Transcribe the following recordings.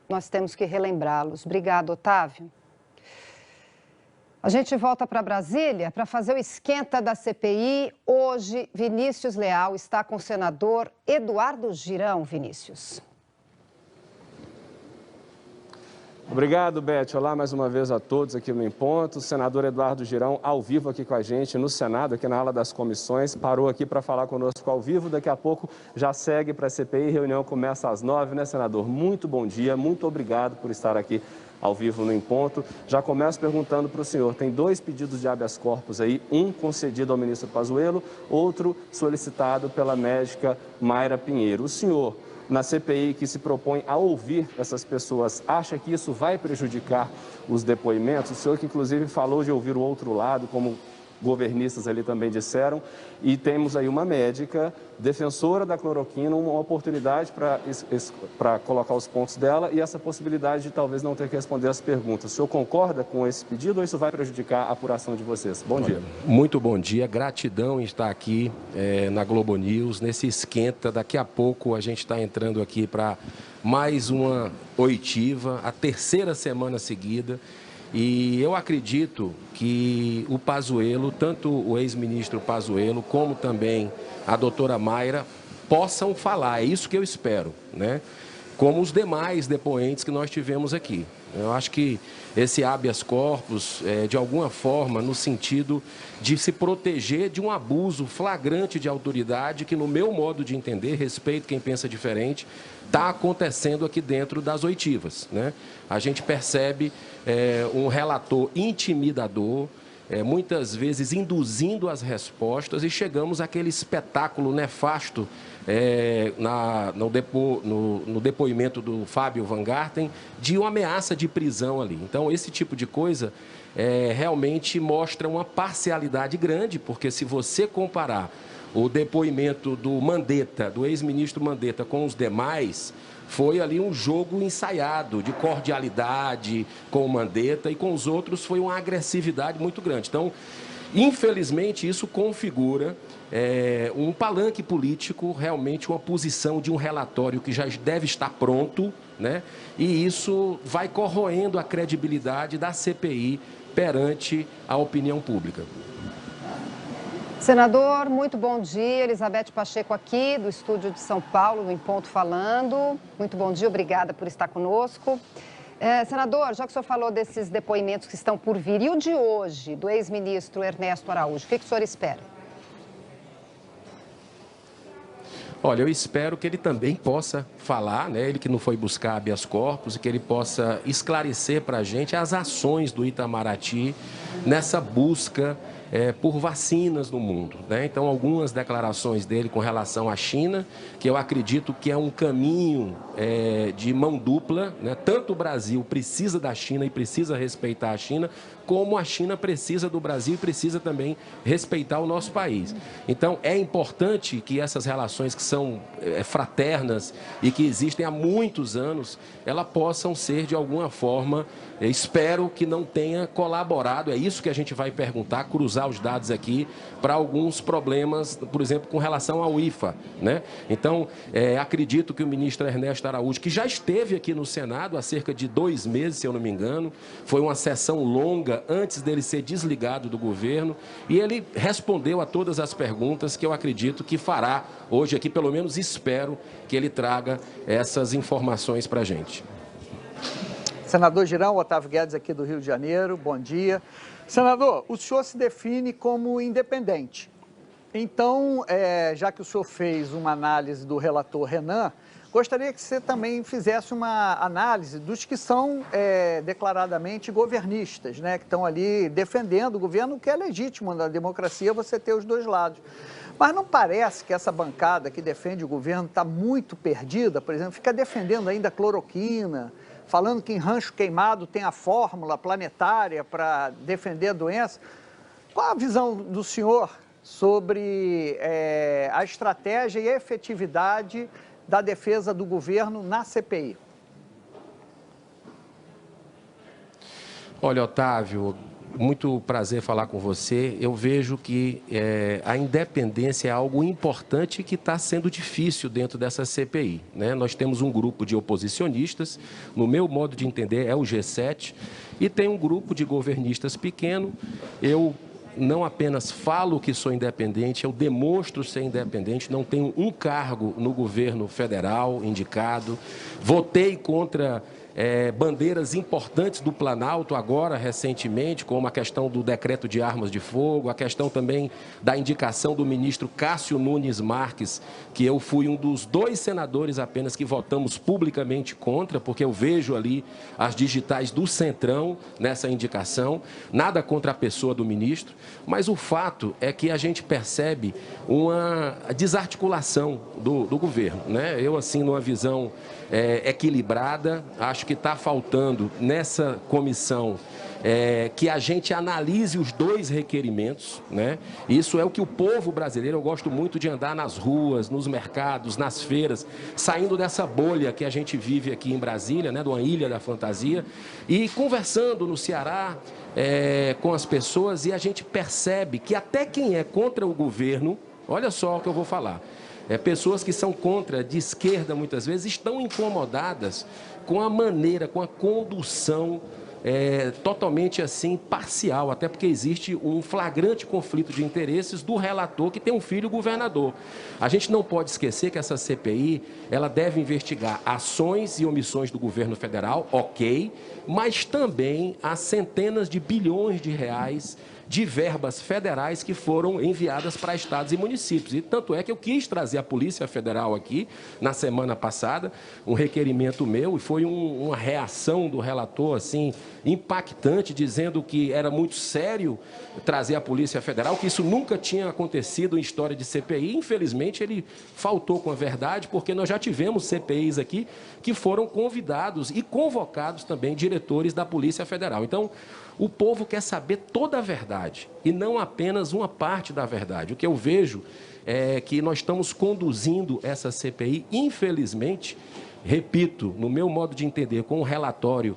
nós temos que relembrá-los. Obrigado, Otávio. A gente volta para Brasília para fazer o esquenta da CPI. Hoje, Vinícius Leal está com o senador Eduardo Girão. Vinícius. Obrigado, Beth. Olá mais uma vez a todos aqui no Em Ponto. O senador Eduardo Girão, ao vivo aqui com a gente no Senado, aqui na ala das comissões, parou aqui para falar conosco ao vivo. Daqui a pouco já segue para a CPI. A reunião começa às 9, né, senador? Muito bom dia, muito obrigado por estar aqui ao vivo no Em Ponto. Já começo perguntando para o senhor, tem 2 pedidos de habeas corpus aí, um concedido ao ministro Pazuello, outro solicitado pela médica Mayra Pinheiro. O senhor, na CPI, que se propõe a ouvir essas pessoas, acha que isso vai prejudicar os depoimentos? O senhor que inclusive falou de ouvir o outro lado, como governistas ali também disseram, e temos aí uma médica defensora da cloroquina, uma oportunidade para colocar os pontos dela e essa possibilidade de talvez não ter que responder as perguntas. O senhor concorda com esse pedido ou isso vai prejudicar a apuração de vocês? Bom dia. Muito bom dia, gratidão em estar aqui na Globo News, nesse esquenta. Daqui a pouco a gente está entrando aqui para mais uma oitiva, a 3ª semana seguida. E eu acredito que o Pazuello, tanto o ex-ministro Pazuello, como também a doutora Mayra, possam falar. É isso que eu espero, né? Como os demais depoentes que nós tivemos aqui. Eu acho que esse habeas corpus, de alguma forma, no sentido de se proteger de um abuso flagrante de autoridade que, no meu modo de entender, respeito quem pensa diferente, está acontecendo aqui dentro das oitivas, né? A gente percebe um relator intimidador, muitas vezes induzindo as respostas e chegamos àquele espetáculo nefasto no depoimento do Fábio Van Garten de uma ameaça de prisão ali. Então, esse tipo de coisa realmente mostra uma parcialidade grande, porque se você comparar o depoimento do Mandetta, do ex-ministro Mandetta, com os demais, foi ali um jogo ensaiado de cordialidade com o Mandetta e com os outros foi uma agressividade muito grande. Então, infelizmente, isso configura um palanque político, realmente uma posição de um relatório que já deve estar pronto, né? E isso vai corroendo a credibilidade da CPI perante a opinião pública. Senador, muito bom dia. Elizabeth Pacheco aqui, do estúdio de São Paulo, do Em Ponto falando. Muito bom dia, obrigada por estar conosco. Senador, já que o senhor falou desses depoimentos que estão por vir, e o de hoje, do ex-ministro Ernesto Araújo, o que o senhor espera? Olha, eu espero que ele também possa falar, né? Ele que não foi buscar habeas corpus, e que ele possa esclarecer para a gente as ações do Itamaraty nessa busca por vacinas no mundo, né? Então, algumas declarações dele com relação à China, que eu acredito que é um caminho de mão dupla, né? Tanto o Brasil precisa da China e precisa respeitar a China, como a China precisa do Brasil e precisa também respeitar o nosso país. Então, é importante que essas relações que são fraternas e que existem há muitos anos, elas possam ser, de alguma forma, espero que não tenha colaborado, é isso que a gente vai perguntar, cruzar os dados aqui para alguns problemas, por exemplo, com relação ao IFA, né? Então, acredito que o ministro Ernesto Araújo, que já esteve aqui no Senado há cerca de 2 meses, se eu não me engano, foi uma sessão longa antes dele ser desligado do governo, e ele respondeu a todas as perguntas que eu acredito que fará hoje aqui, pelo menos espero que ele traga essas informações para a gente. Senador Girão, Otávio Guedes aqui do Rio de Janeiro, bom dia. Senador, o senhor se define como independente. Então, já que o senhor fez uma análise do relator Renan, gostaria que você também fizesse uma análise dos que são declaradamente governistas, né, que estão ali defendendo o governo, que é legítimo na democracia você ter os dois lados. Mas não parece que essa bancada que defende o governo está muito perdida? Por exemplo, fica defendendo ainda a cloroquina, falando que em rancho queimado tem a fórmula planetária para defender a doença. Qual a visão do senhor sobre a estratégia e a efetividade da defesa do governo na CPI? Olha, Otávio, muito prazer falar com você. Eu vejo que a independência é algo importante que está sendo difícil dentro dessa CPI, né? Nós temos um grupo de oposicionistas, no meu modo de entender é o G7, e tem um grupo de governistas pequeno. Eu não apenas falo que sou independente, eu demonstro ser independente, não tenho um cargo no governo federal indicado, votei contra bandeiras importantes do Planalto agora, recentemente, como a questão do decreto de armas de fogo, a questão também da indicação do ministro Cássio Nunes Marques, que eu fui um dos 2 senadores apenas que votamos publicamente contra, porque eu vejo ali as digitais do Centrão nessa indicação, nada contra a pessoa do ministro, mas o fato é que a gente percebe uma desarticulação do governo, né? Eu, assim, numa visão equilibrada, acho que está faltando nessa comissão que a gente analise os 2 requerimentos, né? Isso é o que o povo brasileiro, eu gosto muito de andar nas ruas, nos mercados, nas feiras, saindo dessa bolha que a gente vive aqui em Brasília, né, de uma ilha da fantasia, e conversando no Ceará com as pessoas, e a gente percebe que até quem é contra o governo, olha só o que eu vou falar, pessoas que são contra, de esquerda muitas vezes, estão incomodadas com a maneira, com a condução totalmente assim parcial, até porque existe um flagrante conflito de interesses do relator que tem um filho governador. A gente não pode esquecer que essa CPI, ela deve investigar ações e omissões do governo federal, ok, mas também as centenas de bilhões de reais de verbas federais que foram enviadas para estados e municípios. E tanto é que eu quis trazer a Polícia Federal aqui, na semana passada, um requerimento meu, e foi uma reação do relator, assim, impactante, dizendo que era muito sério trazer a Polícia Federal, que isso nunca tinha acontecido em história de CPI. Infelizmente, ele faltou com a verdade, porque nós já tivemos CPIs aqui que foram convidados e convocados também diretores da Polícia Federal. Então, o povo quer saber toda a verdade e não apenas uma parte da verdade. O que eu vejo é que nós estamos conduzindo essa CPI, infelizmente, repito, no meu modo de entender, com um relatório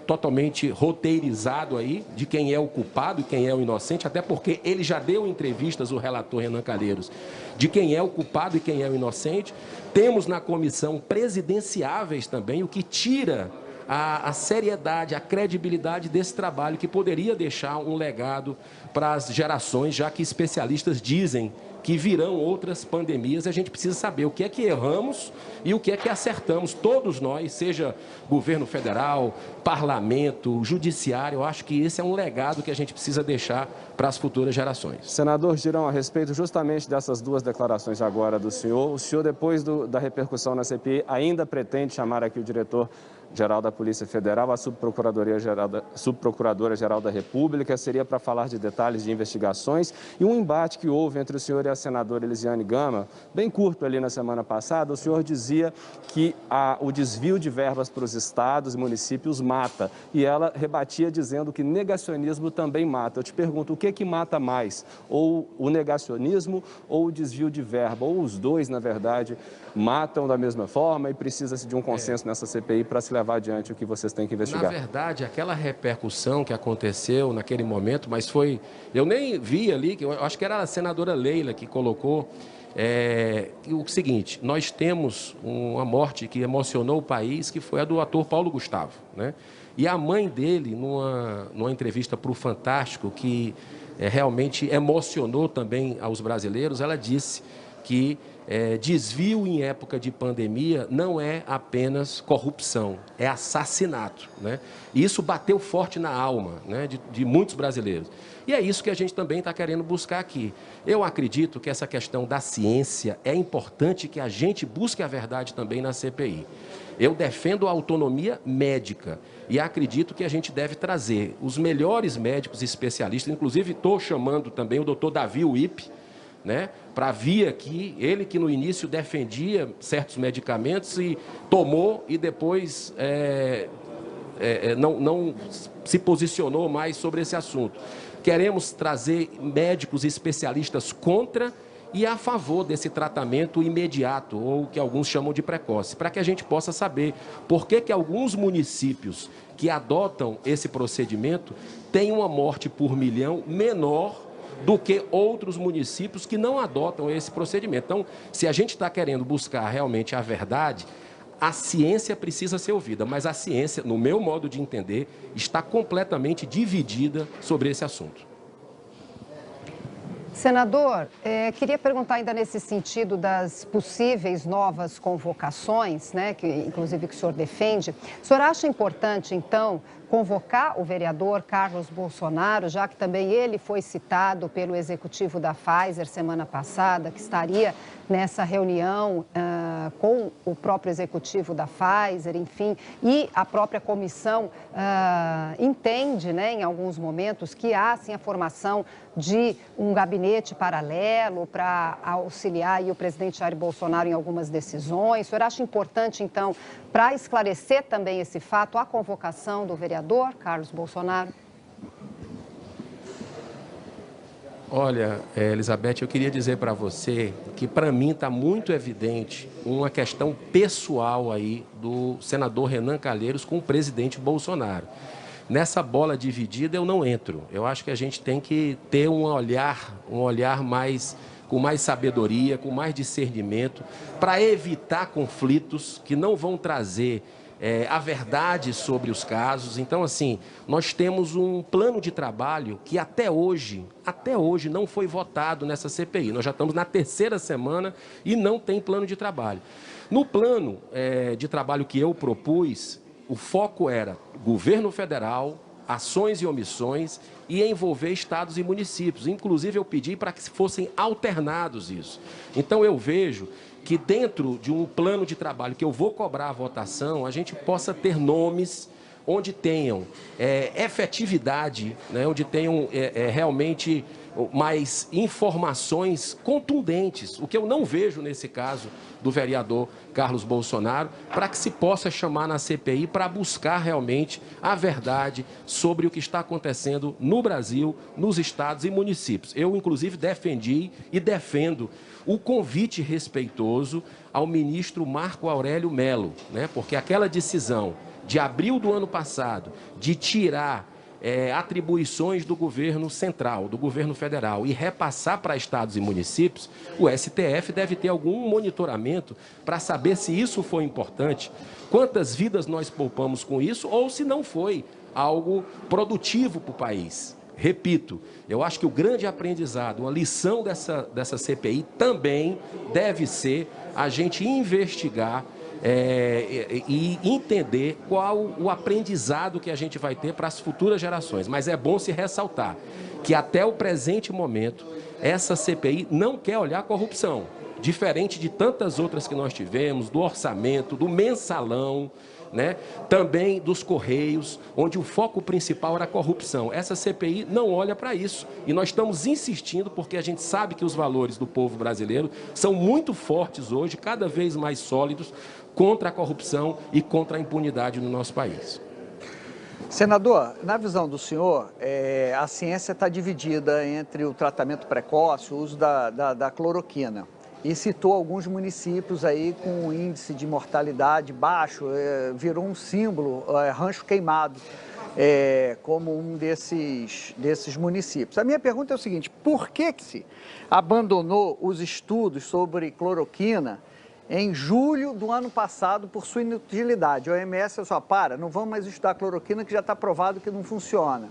totalmente roteirizado aí de quem é o culpado e quem é o inocente, até porque ele já deu entrevistas, o relator Renan Calheiros, de quem é o culpado e quem é o inocente. Temos na comissão presidenciáveis também, o que tira a seriedade, a credibilidade desse trabalho, que poderia deixar um legado para as gerações, já que especialistas dizem que virão outras pandemias. A gente precisa saber o que é que erramos e o que é que acertamos, todos nós, seja governo federal, parlamento, judiciário. Eu acho que esse é um legado que a gente precisa deixar para as futuras gerações. Senador Girão, a respeito justamente dessas 2 declarações agora do senhor, o senhor, depois da repercussão na CPI, ainda pretende chamar aqui o diretor-geral da Polícia Federal, a Subprocuradora-Geral da República, seria para falar de detalhes de investigações e um embate que houve entre o senhor e a senadora Elisiane Gama, bem curto ali na semana passada. O senhor dizia que o desvio de verbas para os estados e municípios mata, e ela rebatia dizendo que negacionismo também mata. Eu te pergunto, o que mata mais? Ou o negacionismo ou o desvio de verba? Ou os 2, na verdade, matam da mesma forma e precisa-se de um consenso nessa CPI para se levar adiante o que vocês têm que investigar? Na verdade, aquela repercussão que aconteceu naquele momento, mas foi... Eu nem vi ali, que eu acho que era a senadora Leila que colocou o seguinte: nós temos uma morte que emocionou o país, que foi a do ator Paulo Gustavo, né? E a mãe dele, numa entrevista para o Fantástico, que realmente emocionou também aos brasileiros, ela disse que desvio em época de pandemia não é apenas corrupção, é assassinato, né? E isso bateu forte na alma, né, de muitos brasileiros. E é isso que a gente também está querendo buscar aqui. Eu acredito que essa questão da ciência é importante, que a gente busque a verdade também na CPI. Eu defendo a autonomia médica e acredito que a gente deve trazer os melhores médicos especialistas, inclusive estou chamando também o doutor Davi Uip, né, para vir aqui, ele que no início defendia certos medicamentos e tomou e depois não se posicionou mais sobre esse assunto. Queremos trazer médicos especialistas contra e a favor desse tratamento imediato, ou que alguns chamam de precoce, para que a gente possa saber por que alguns municípios que adotam esse procedimento têm uma morte por milhão menor do que outros municípios que não adotam esse procedimento. Então, se a gente está querendo buscar realmente a verdade, a ciência precisa ser ouvida, mas a ciência, no meu modo de entender, está completamente dividida sobre esse assunto. Senador, queria perguntar ainda nesse sentido das possíveis novas convocações, né, que inclusive que o senhor defende. O senhor acha importante, então, convocar o vereador Carlos Bolsonaro, já que também ele foi citado pelo executivo da Pfizer semana passada, que estaria nessa reunião com o próprio executivo da Pfizer, enfim, e a própria comissão entende, né, em alguns momentos, que há, sim, a formação de um gabinete paralelo para auxiliar aí o presidente Jair Bolsonaro em algumas decisões. O senhor acha importante, então, para esclarecer também esse fato, a convocação do vereador Carlos Bolsonaro? Olha, Elizabeth, eu queria dizer para você que para mim está muito evidente uma questão pessoal aí do senador Renan Calheiros com o presidente Bolsonaro. Nessa bola dividida eu não entro. Eu acho que a gente tem que ter um olhar mais, com mais sabedoria, com mais discernimento, para evitar conflitos que não vão trazer a verdade sobre os casos. Então, assim, nós temos um plano de trabalho que até hoje não foi votado nessa CPI. Nós já estamos na 3ª semana e não tem plano de trabalho. No plano de trabalho que eu propus, o foco era governo federal, ações e omissões e envolver estados e municípios. Inclusive, eu pedi para que fossem alternados isso. Então, eu vejo que dentro de um plano de trabalho que eu vou cobrar a votação, a gente possa ter nomes onde tenham efetividade, né, onde tenham realmente mais informações contundentes, o que eu não vejo nesse caso do vereador Carlos Bolsonaro, para que se possa chamar na CPI para buscar realmente a verdade sobre o que está acontecendo no Brasil, nos estados e municípios. Eu, inclusive, defendi e defendo o convite respeitoso ao ministro Marco Aurélio Mello, né, porque aquela decisão de abril do ano passado de tirar atribuições do governo central, do governo federal e repassar para estados e municípios, o STF deve ter algum monitoramento para saber se isso foi importante, quantas vidas nós poupamos com isso ou se não foi algo produtivo para o país. Repito, eu acho que o grande aprendizado, uma lição dessa CPI também deve ser a gente investigar e entender qual o aprendizado que a gente vai ter para as futuras gerações. Mas é bom se ressaltar que até o presente momento, essa CPI não quer olhar a corrupção, diferente de tantas outras que nós tivemos, do orçamento, do mensalão, né? Também dos Correios, onde o foco principal era a corrupção. Essa CPI não olha para isso. E nós estamos insistindo porque a gente sabe que os valores do povo brasileiro são muito fortes hoje, cada vez mais sólidos, contra a corrupção e contra a impunidade no nosso país. Senador, na visão do senhor, a ciência está dividida entre o tratamento precoce, o uso da cloroquina. E citou alguns municípios aí com um índice de mortalidade baixo, virou um símbolo, Rancho Queimado, como um desses municípios. A minha pergunta é o seguinte: por que se abandonou os estudos sobre cloroquina em julho do ano passado por sua inutilidade? A OMS só não vamos mais estudar cloroquina que já está provado que não funciona.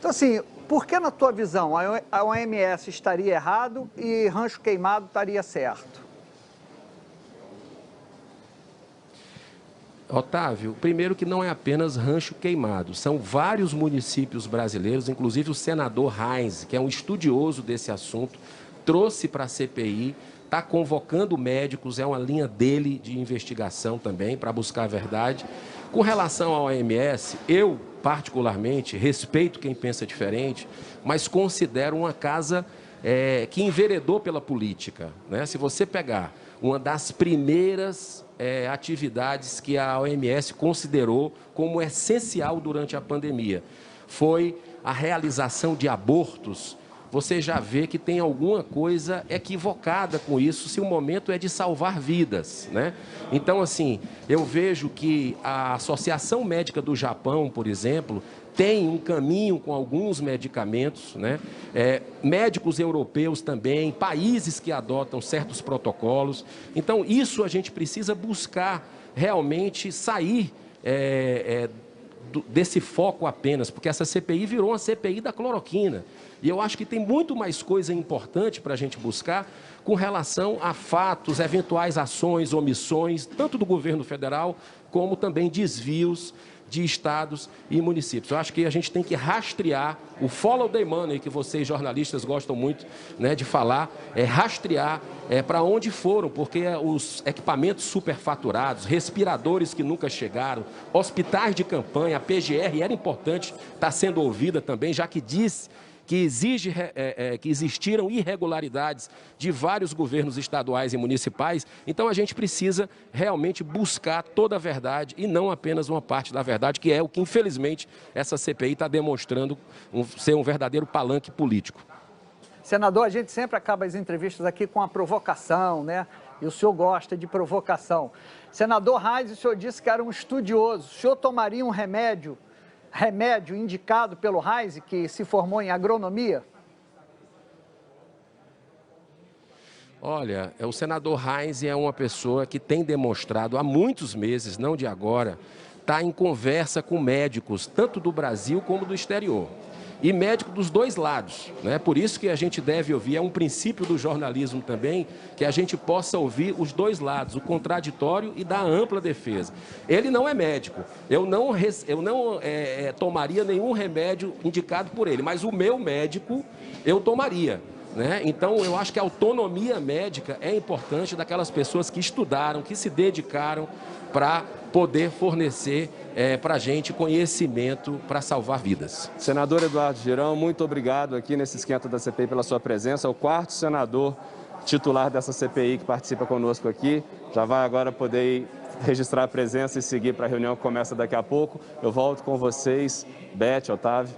Então, assim, por que, na tua visão, a OMS estaria errado e Rancho Queimado estaria certo? Otávio, primeiro que não é apenas Rancho Queimado, são vários municípios brasileiros, inclusive o senador Heinz, que é um estudioso desse assunto, trouxe para a CPI, está convocando médicos, é uma linha dele de investigação também, para buscar a verdade. Com relação à OMS, eu, particularmente, respeito quem pensa diferente, mas considero uma casa que enveredou pela política, né? Se você pegar uma das primeiras atividades que a OMS considerou como essencial durante a pandemia, foi a realização de abortos você já vê que tem alguma coisa equivocada com isso, se o momento é de salvar vidas, né? Então, assim, eu vejo que a Associação Médica do Japão, por exemplo, tem um caminho com alguns medicamentos, né? Médicos europeus também, países que adotam certos protocolos. Então, isso a gente precisa buscar realmente sair desse foco apenas, porque essa CPI virou uma CPI da cloroquina. E eu acho que tem muito mais coisa importante para a gente buscar com relação a fatos, eventuais ações, omissões, tanto do governo federal, como também desvios de estados e municípios. Eu acho que a gente tem que rastrear o follow the money, que vocês jornalistas gostam muito, né, de falar, rastrear para onde foram, porque os equipamentos superfaturados, respiradores que nunca chegaram, hospitais de campanha, a PGR era importante estar sendo ouvida também, já que disse que existiram irregularidades de vários governos estaduais e municipais. Então, a gente precisa realmente buscar toda a verdade e não apenas uma parte da verdade, que é o que, infelizmente, essa CPI está demonstrando ser um verdadeiro palanque político. Senador, a gente sempre acaba as entrevistas aqui com a provocação, né? E o senhor gosta de provocação. Senador Reis, o senhor disse que era um estudioso. O senhor tomaria um remédio indicado pelo Reis, que se formou em agronomia? Olha, o senador Reis é uma pessoa que tem demonstrado há muitos meses, não de agora, está em conversa com médicos, tanto do Brasil como do exterior. E médico dos dois lados, né? Por isso que a gente deve ouvir, é um princípio do jornalismo também, que a gente possa ouvir os dois lados, o contraditório e da ampla defesa. Ele não é médico, eu não tomaria nenhum remédio indicado por ele, mas o meu médico eu tomaria, né? Então, eu acho que a autonomia médica é importante daquelas pessoas que estudaram, que se dedicaram para poder fornecer para a gente conhecimento para salvar vidas. Senador Eduardo Girão, muito obrigado aqui nesse esquenta da CPI pela sua presença. É o quarto senador titular dessa CPI que participa conosco aqui. Já vai agora poder registrar a presença e seguir para a reunião que começa daqui a pouco. Eu volto com vocês, Beth, Otávio.